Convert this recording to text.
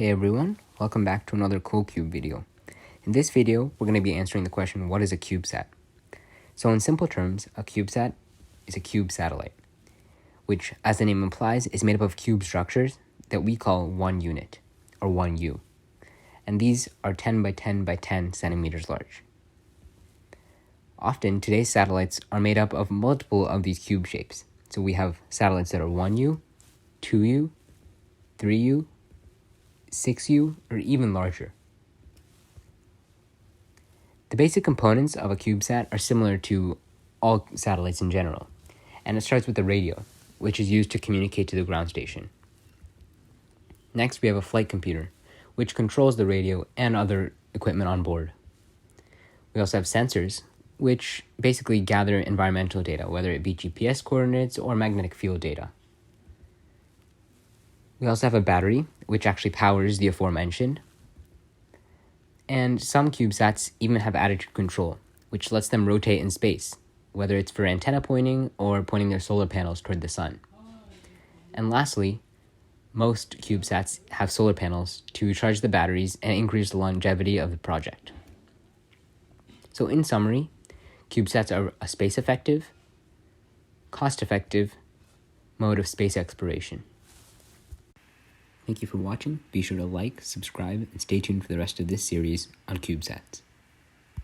Hey everyone, welcome back to another cool cube video. In this video, we're going to be answering the question, what is a CubeSat? So in simple terms, a CubeSat is a cube satellite, which, as the name implies, is made up of cube structures that we call 1 unit, or 1U. And these are 10 by 10 by 10 centimeters large. Often, today's satellites are made up of multiple of these cube shapes. So we have satellites that are 1U, 2U, 3U, 6U, or even larger. The basic components of a CubeSat are similar to all satellites in general, and it starts with the radio, which is used to communicate to the ground station. Next, we have a flight computer, which controls the radio and other equipment on board. We also have sensors, which basically gather environmental data, whether it be GPS coordinates or magnetic field data. We also have a battery, which actually powers the aforementioned. And some CubeSats even have attitude control, which lets them rotate in space, whether it's for antenna pointing or pointing their solar panels toward the sun. And lastly, most CubeSats have solar panels to charge the batteries and increase the longevity of the project. So in summary, CubeSats are a space-effective, cost-effective mode of space exploration. Thank you for watching. Be sure to like, subscribe, and stay tuned for the rest of this series on CubeSats.